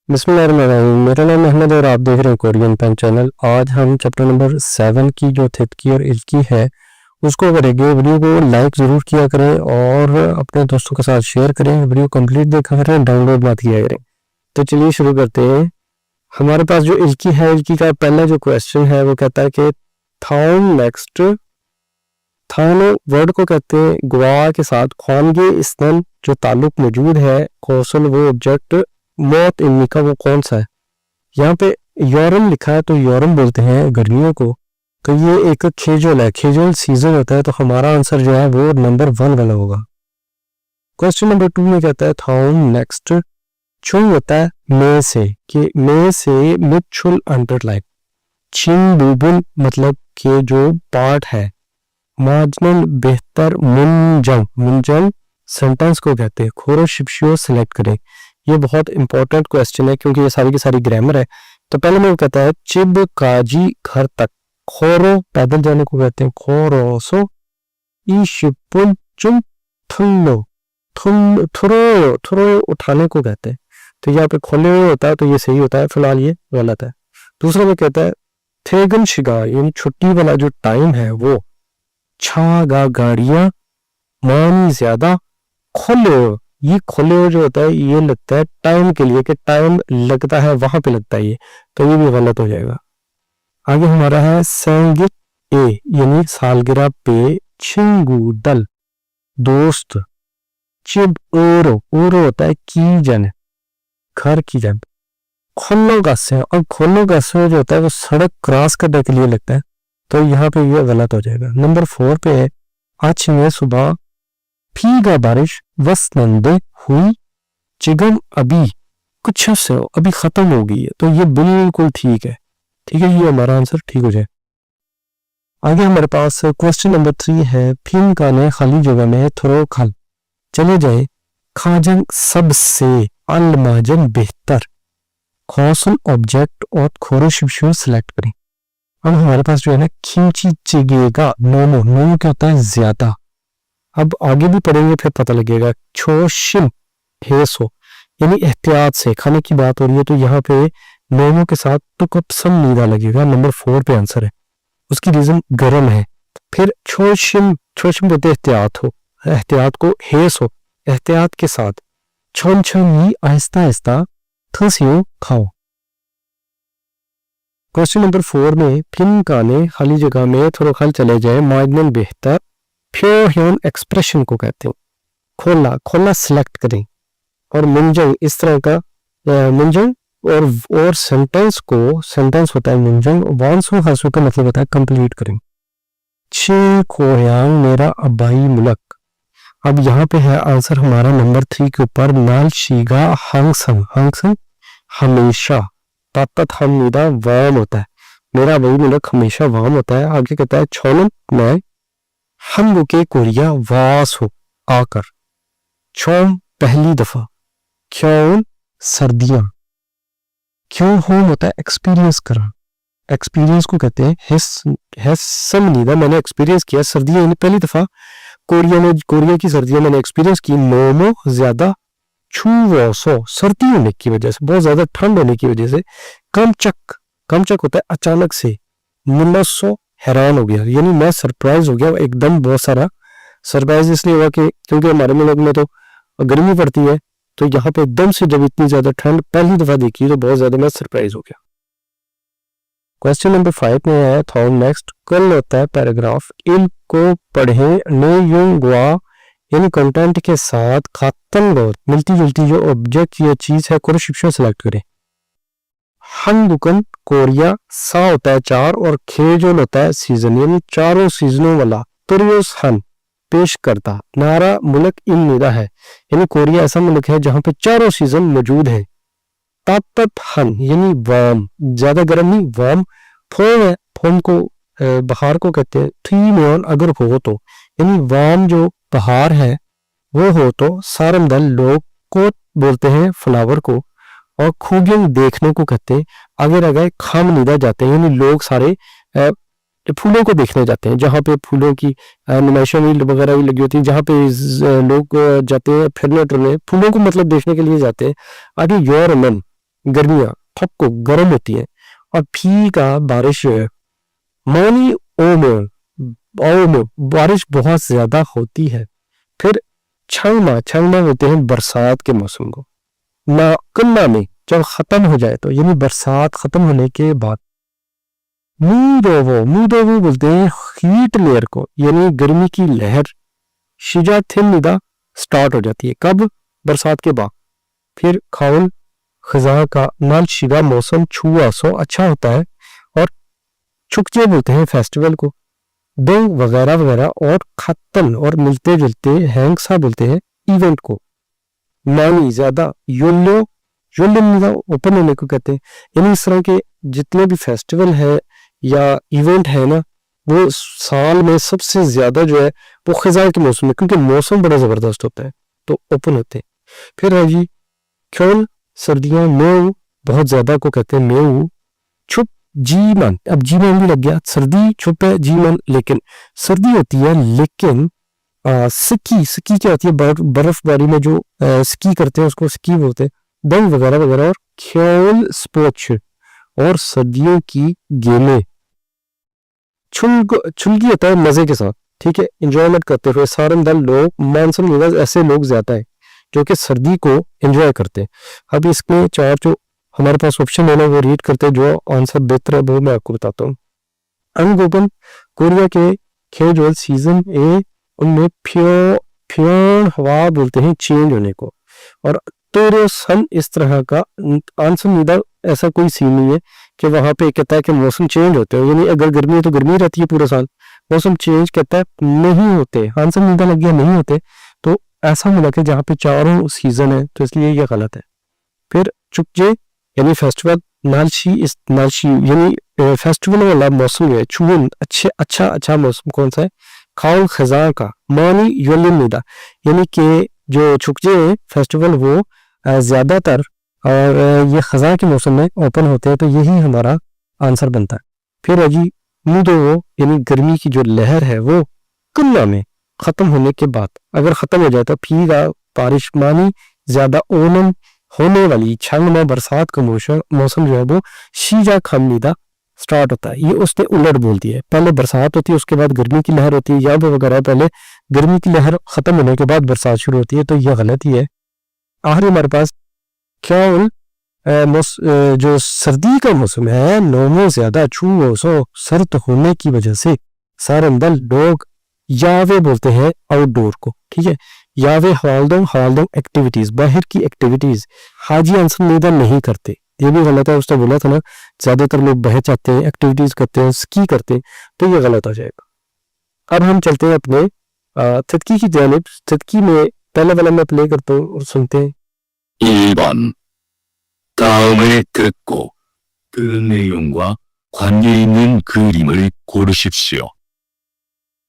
बिस्मिल्लाहिर्रहमानिर्रहीम। मेरा नाम अहमद और आप देख रहे हैं कोरियन पेन चैनल। आज हम चैप्टर नंबर 7 की जो थितकी और इल्की है उसको करेंगे। वीडियो को लाइक ज़रूर किया करें और अपने दोस्तों के साथ शेयर करें। वीडियो कंप्लीट देखा करें, डाउनलोड मत किया करें। तो चलिए शुरू करते हैं। हमारे पास जो इल्की है, इल्की का पहला जो क्वेश्चन है वो कहता है कि थाउन नेक्स्ट, थाउन वर्ड को कहते हैं गुआ के साथ ख्वानगे इसनन जो ताल्लुक मौजूद है, कौशल वो ऑब्जेक्ट मौत इल्मी का वो कौन सा है। यहाँ पे यौरम लिखा है तो यौरम बोलते हैं गर्मियों को। तो ये एक खेजल है, खेजल सीजन होता है। तो हमारा आंसर जो है वो नंबर 1 वाला होगा। क्वेश्चन नंबर 2 में कहता है थाउन नेक्स्ट छुंग होता है मे से, कि मे से मिच्छुल अंडरलाइन छिंग बुबुल मतलब के जो पार्ट है। मार्जिनल बेहतर मुंजंग, मुंजंग सेंटेंस को कहते हैं। खोरो शिप्शियो सिलेक्ट करें। ये बहुत इंपॉर्टेंट क्वेश्चन है क्योंकि ये सारी की सारी ग्रामर है। तो पहले में वो कहता है चिब काजी घर तक, खोरो पैदल जाने को कहते हैं खोरो सो, ई शिपुल चुम थुल्लो, थुरो थुरो उठाने को कहते हैं। तो यहाँ पे खोले हुए होता है तो ये सही होता है, फिलहाल ये गलत है। दूसरा में कहता है थेगन शिगा यानी छुट्टी वाला जो टाइम है वो, छागा गाड़ियां मानी ज्यादा, खोले ये खोले हुए जो होता है ये लगता है टाइम के लिए, कि टाइम लगता है वहां पे लगता है ये, तो ये भी गलत हो जाएगा। आगे हमारा है सेंगिट ए यानी सालगिरह पे छिंगू दल दोस्त, चिब ओरो, ओरो होता है की जन, घर की जन। खोलो गस्से, और खोलो गस्से जो होता है वो सड़क क्रॉस करने के लिए लगता है, तो यहाँ पे ये गलत हो जाएगा। नंबर 4 पे है आज में सुबह फीगा बारिश वसनंदे हुई, चिगम अभी कुछ से अभी खत्म हो गई है, तो ये बिल्कुल ठीक है। ठीक है, ये हमारा आंसर ठीक हो जाए। आगे हमारे पास क्वेश्चन नंबर 3 है फिल्म का ने खाली जगह में थ्रो खल चले जाए खाजन सबसे अलमाजन बेहतर, खौसल ऑब्जेक्ट और खोरो शिप्शो सिलेक्ट करें। अब हमारे पास जो है ना खींची चिगेगा, नोमो, नोमो क्या होता है ज्यादा। अब आगे भी पढ़ेंगे फिर पता लगेगा। छोशिम हेसो यानी एहतियात से, खाने की बात हो रही है तो यहाँ पे नोमो के साथ तो कपसम नीदा लगेगा। नंबर 4 पे आंसर है, उसकी रीजन गर्म है। फिर छोशिम, छोशिम बोलते एहतियात हो, एहतियात को हेस हो, एहतियात के साथ। छन छन ही आहिस्ता आहिस्ता थसियो खाओ। क्वेश्चन नंबर 4 में फिल्म का ने खाली जगह में थोड़ा खल चले जाए माइनल बेहतर, फ्योन एक्सप्रेशन को कहते हैं। खोला, खोला सिलेक्ट करें। और मुंजंग इस तरह का मुंजंग और सेंटेंस को, सेंटेंस होता है मुंजंग, वांसो हसु का मतलब होता है कंप्लीट करें। छे खोयांग मेरा अबाई मुलक। अब यहाँ पे है आंसर हमारा नंबर 3 के ऊपर नाल शीगा हंगसंग, हंगसंग हमेशा, ताकत हम निदा वाम होता है, मेरा अबाई मुलक हमेशा वाम होता है। आगे कहता है छोलन मैं हम के कोरिया वास हो आकर, छोम पहली दफा, क्यों सर्दियां, क्यों होम होता है एक्सपीरियंस करा, एक्सपीरियंस को कहते हैं हिस्सम नीदा, मैंने एक्सपीरियंस किया सर्दियां यानी पहली दफा, कोरिया में कोरिया की सर्दियां मैंने एक्सपीरियंस की। नोमो ज्यादा, छू वोसो सर्दी होने की वजह से, बहुत ज्यादा ठंड होने की वजह से। कमचक, कमचक होता है अचानक से। मुन्नसो हैरान हो गया यानी मैं सरप्राइज हो गया एकदम, बहुत सारा सरप्राइज इसलिए हुआ कि क्योंकि हमारे मुल्क में तो गर्मी पड़ती है, तो यहाँ पे एकदम से जब इतनी ज्यादा ठंड पहली दफा देखी तो बहुत ज्यादा मैं सरप्राइज हो गया। क्वेश्चन नंबर 5 में है थॉम नेक्स्ट कल होता है पैराग्राफ, इल को पढ़े ने युंग गुआ यानी कंटेंट के साथ खातन गौर मिलती जुलती जो ऑब्जेक्ट या चीज है को शिक्षा सेलेक्ट करें। हंगुकन कोरिया सा होता है 4 और खेजोल होता है सीजन यानी चारों सीजनों वाला। तुरियोस हन पेश करता, नारा मुल्क इन निदा है यानी कोरिया ऐसा मुल्क है जहां पे चारों सीजन मौजूद है। तापत हन यानी वार्म, ज्यादा गर्म नहीं वार्म। फोम है, फोम को बहार को कहते हैं। थी में अगर हो तो यानी वार्म जो बहार है वो हो तो। सारम दल लोग को बोलते हैं फ्लावर को, और खूबियन देखने को कहते हैं। आगे रह गए खाम निदा जाते हैं यानी लोग सारे फूलों को देखने जाते हैं, जहाँ पे फूलों की नुमाइशें भी वगैरह भी लगी होती है, जहाँ पे लोग जाते हैं फिरने टुरने, फूलों को मतलब देखने के लिए जाते हैं। आगे योर मन गर्मियां थपको गर्म होती है, और फी का बारिश जो है मानी ओम बारिश बहुत ज्यादा होती है। फिर छंगमा होते हैं बरसात के मौसम को। ना कन्ना में जब खत्म हो जाए तो यानी बरसात खत्म होने के बाद मूदोवो बोलते हैं हीट लेयर को, यानी गर्मी की लहर शिजा थिन स्टार्ट हो जाती है। कब? बरसात के बाद। फिर खाउल खजा का नाल शिगा मौसम छुआ सो अच्छा होता है। और चुकचे बोलते हैं फेस्टिवल को। दो वगैरह वगैरह। और खत्तन और मिलते जुलते हैंगसा बोलते हैं इवेंट को। नानी ज्यादा योलो ओपन होने को कहते हैं। यानी इस तरह के जितने भी फेस्टिवल है या इवेंट है ना, वो साल में सबसे ज्यादा जो है वो खिजा के मौसम में, क्योंकि मौसम बड़ा जबरदस्त होता है तो ओपन होते हैं। फिर है जी ख्योल सर्दियां, मेऊ बहुत ज्यादा को कहते हैं मेऊ। छुप जीमन, अब जीमन भी लग गया, सर्दी छुप है जीमन, लेकिन सर्दी होती है। लेकिन स्की क्या होती है? बर्फबारी में जो स्की करते हैं उसको स्की बोलते हैं। दंग वगैरह वगैरह। और ख्योल स्पोर्ट्स और सर्दियों की गेमें। छुलगी होता है मजे के साथ, ठीक है, इंजॉयमेंट करते हुए। सारंदल लोग मानसून में ऐसे लोग ज्यादा है जो कि सर्दी को एंजॉय करते हैं। अब इसमें चार जो हमारे पास ऑप्शन है ना वो रीड करते हैं, जो आंसर बेहतर है वो मैं आपको बताता हूँ। अंगोपन कोरिया के खेजोल सीजन ए, उनमें फ्योन हवा बोलते हैं चेंज होने को। और तेरे सन इस तरह का आंसर निदा ऐसा कोई सीन नहीं है कि वहां पे कहता है कि मौसम चेंज होते हैं, यानी अगर गर्मी है तो गर्मी रहती है पूरा साल। मौसम चेंज कहता है नहीं होते, आंसर निदा लग गया नहीं होते, तो ऐसा मिला कि जहाँ पे चारों सीजन है तो इसलिए ये गलत है। फिर चुकजे यानी फेस्टिवल, नालशी यानी फेस्टिवल वाला मौसम है। चुवन अच्छा मौसम कौन सा है? खाउल खजा का मानी योलिनिदा, यानी कि जो चुकजे फेस्टिवल वो ज्यादातर और ये खजा के मौसम में ओपन होते हैं, तो यही हमारा आंसर बनता है। फिर है जी मूदो, यानी गर्मी की जो लहर है वो कुल्ला में खत्म होने के बाद, अगर खत्म हो जाए तो फीगा बारिश मानी ज्यादा ओनम होने वाली छंग में बरसात का मौसम जो है वो शीजा खामनीदा स्टार्ट होता है। ये उसने उलट बोल दिया है, पहले बरसात होती है उसके बाद गर्मी की लहर होती है, या वगैरह पहले गर्मी की लहर खत्म होने के बाद बरसात शुरू होती है, तो यह गलत ही है। आखिरी हमारे पास क्या जो सर्दी का मौसम है, नोमो ज्यादा छू सो सर्द होने की वजह से सारंदल लोग यावे बोलते हैं आउटडोर को, ठीक है। यावे हवालदों एक्टिविटीज, बाहर की एक्टिविटीज। हाजी आंसर निदा नहीं करते, ये भी गलत है। उसने बोला था ना ज्यादातर लोग बह जाते हैं, एक्टिविटीज करते हैं, स्की करते हैं, तो ये गलत हो जाएगा। अब हम चलते हैं अपने थदकी की जानिब। थदकी में पहले वाला मैं प्ले करता हूँ और सुनते हैं। 1번. 다음을 듣고 그 내용과 관계 있는 그림을 고르십시오.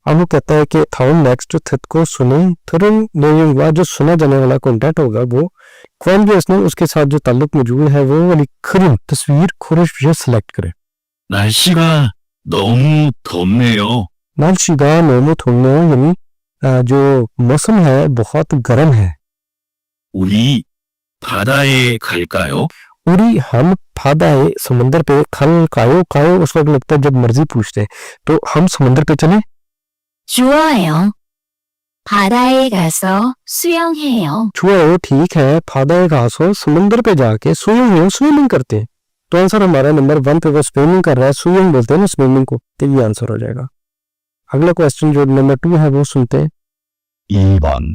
अब वो कहता है कि थाउन नेक्स्ट थद को सुने, थुरन नेयुंगवा जो सुना जाने वाला कंटेंट होगा वो कौन भी उसने उसके साथ जो ताल्लुक मौजूद है वो वाली खरीम तस्वीर खुरश सेलेक्ट करे। 날씨가 너무 덥네요. नालशिगा नोमो थोनो, यानी जो मौसम है बहुत गर्म है। 우리 바다에 갈까요? उरी हम फादाए समंदर पे, खल कायो उस वक्त लगता है जब मर्जी पूछते हैं, तो हम समंदर पे चले। 좋아요. 바다에 가서 수영해요. छुआ ठीक है, फादाए घासो समंदर पे जाके स्विमिंग करते हैं। तो आंसर हमारा नंबर 1 पे वो स्विमिंग कर रहा है, स्विमिंग बोलते हैं ना स्विमिंग को, तो ये आंसर हो जाएगा। अगला क्वेश्चन जो नंबर 2 है वो सुनते हैं। 2번.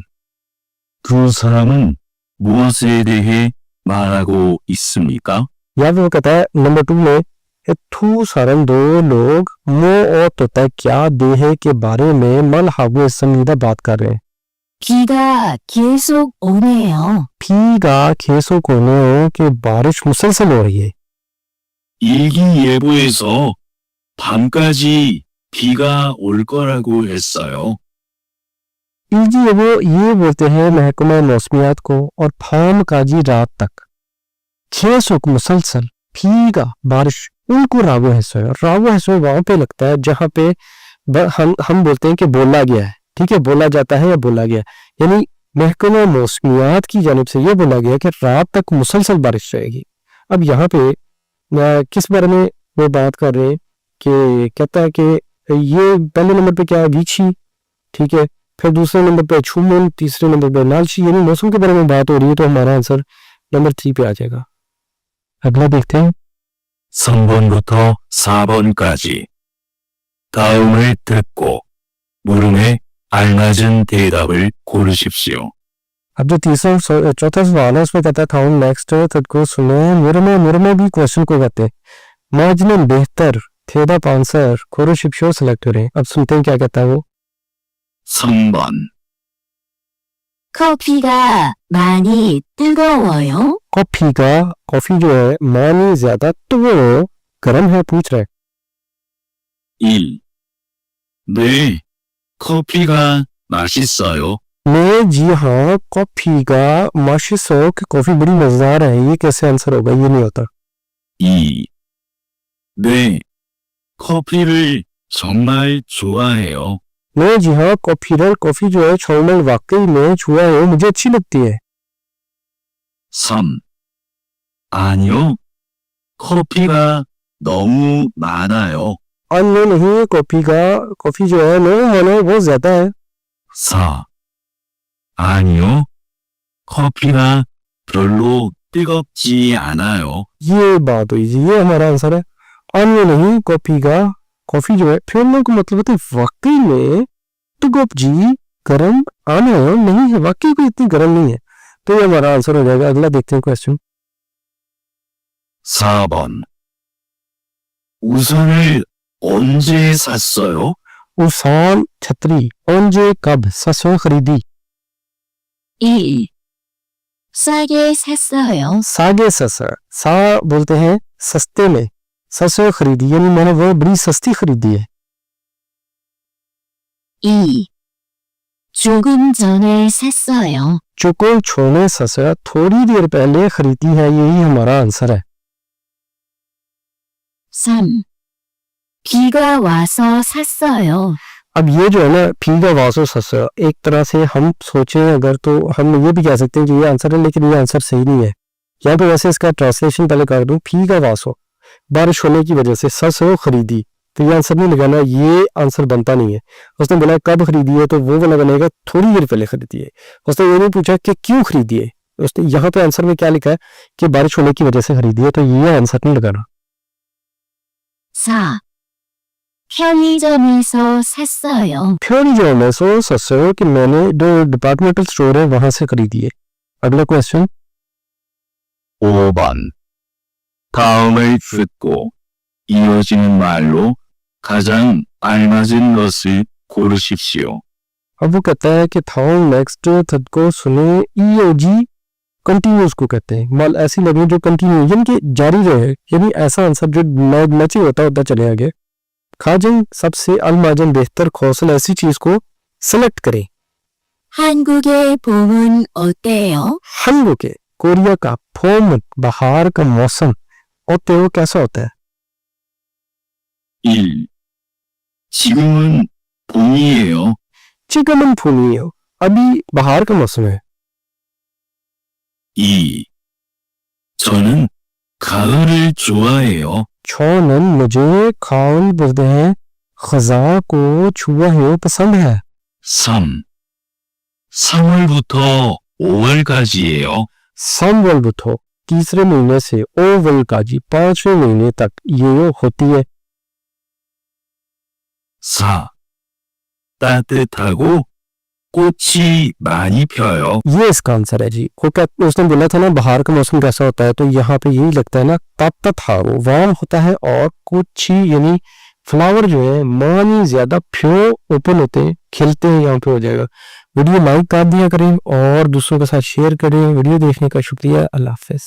두 사람은 무엇에 대해 말하고 있습니까? या वो कहता है नंबर 2 में थू सारन दो लोग मो और तोता क्या देहे के बारे में मल हागु संगीदा बात कर रहे हैं। 비가 계속 오네요. फीगा खेसो कोने के बारिश मुसलसल हो रही है। 일기예보에서 밤까지 비가 올 거라고 했어요. जी वो ये बोलते हैं महकमा मौसमियात को, और फाम काजी रात तक खेसुक मुसलसल फीगा बारिश उनको रागो है वहां पे लगता है जहां पे हम बोलते हैं कि बोला गया है, ठीक है, बोला जाता है या बोला गया, यानी महकमा मौसमियात की जानिब से ये बोला गया कि रात तक मुसलसल बारिश रहेगी। अब यहाँ पे किस बारे में वो बात कर रहे हैं कि कहता है कि ये पहले नंबर पे क्या है, वीक्षी, ठीक है, फिर दूसरे नंबर पे छूमन, तीसरे नंबर पे नालची, यानी मौसम के बारे में बात हो रही है, तो हमारा आंसर नंबर 3 पे आ जाएगा। अगला देखते हैं। 3번부터 4번까지 다음을 듣고 물음에 알맞은 대답을 고르십시오. अब जो तीसरा चौथा सवाल है उसमें कहता है था नेक्स्ट थर्ड को सुने मुरमे भी क्वेश्चन को कहते हैं मार्जिनल बेहतर 대답 आंसर 고르십시오 सेलेक्ट करें। अब सुनते हैं क्या कहता है वो। 3번 커피가 많이 뜨거워요? कॉफी जो है मानी ज्यादा तो वो गर्म है पूछ रहे। 1. 네, 커피가 맛있어요. मैं जी हाँ कॉफी가 맛있어 कि कॉफी बड़ी मजेदार है, ये कैसे आंसर होगा, ये नहीं होता। 2. 네, 커피를 정말 좋아해요. मैं जी हाँ कॉफी जो है 정말 वाकई में 좋아해요, मुझे अच्छी लगती है। 3. 아니요, 커피가 너무 많아요. अन्य नहीं, कॉफी जो है नो होना बहुत ज्यादा है। 4. 아니요, 커피가 별로 뜨겁지 않아요. ये बात हुई जी, ये हमारा आंसर है। अन्य नहीं, कॉफी जो है फिर को मतलब होता है वाकई में, तो गोप जी गर्म आना नहीं है, वाकई को इतनी गर्म नहीं है, तो ये हमारा आंसर हो जाएगा। अगला देखते हैं क्वेश्चन। 4번 우산을 언제 샀어요? उसान छतरी 언제 कब ससो खरीदी। 1. 싸게 샀어요. सागे ससा, सा बोलते हैं सस्ते में, ससो खरीदी यानी मैंने वो बड़ी सस्ती खरीदी है। 2. 조금 전에 샀어요. चुको छोने ससा थोड़ी देर पहले खरीदी है, यही हमारा आंसर है। 3. 비가 와서 샀어요. अब ये जो है ना फीगा वासो ससा, एक तरह से हम सोचें अगर तो हम ये भी कह सकते हैं कि ये आंसर है, लेकिन ये आंसर सही नहीं है। यहाँ पे वैसे इसका ट्रांसलेशन पहले कर दूं, फीगा वासो बारिश होने की वजह से, ससो खरीदी, तो ये आंसर नहीं लगाना, ये आंसर बनता नहीं है। उसने बोला कब खरीदी है, तो वो वाला बनेगा थोड़ी देर पहले खरीदी है। उसने ये नहीं पूछा कि क्यों खरीदी है, उसने यहाँ पे आंसर में क्या लिखा है कि बारिश होने की वजह से खरीदी है, तो ये आंसर नहीं लगाना। 4. 편의점에서 샀어요. 편의점 में सो ससो कि मैंने जो डिपार्टमेंटल स्टोर है वहां से खरीदी है। अगला क्वेश्चन। 5번 다음을 듣고 이어지는 말로 가장 알맞은 것을 고르십시오. अब वो कहता है कि थाउ नेक्स्ट थर्ड को सुने, ईओजी कंटिन्यूस को कहते हैं, माल ऐसी लगे जो कंटिन्यू यानी कि जारी रहे, यानी ऐसा आंसर जो मैच होता चले आगे। खाजन सबसे अलमाजन बेहतर कौशल, ऐसी चीज को सिलेक्ट करें। 한국의 봄은 어때요? 한국의 कोरिया का 봄 बाहर का मौसम होते हो कैसा होता है। 1. 지금은 봄이에요. चिकमन फूमी हो, अभी बाहर का मौसम है। 2. 저는 가을을 좋아해요. छोनन मुझे खाउन बोलते हैं खजा को, छुआ है पसंद है। 3. 3월부터 5월까지예요. समवलबुथो तीसरे महीने से ओवल का जी 5वें महीने तक ये होती है। 4. 따뜻하고 꽃이 많이 펴요. ये इसका आंसर है जी। वो क्या उसने बोला था ना बाहर का मौसम कैसा होता है, तो यहाँ पे यही लगता है ना, तात्ताथारो वार्म होता है और कुछ यानी फ्लावर जो है मानी ज्यादा फ्यो ओपन होते हैं, खिलते हैं, यहाँ पे हो जाएगा। वीडियो लाइक कर दिया करें और दूसरों के साथ शेयर करें। वीडियो देखने का शुक्रिया। अल्लाह हाफिज।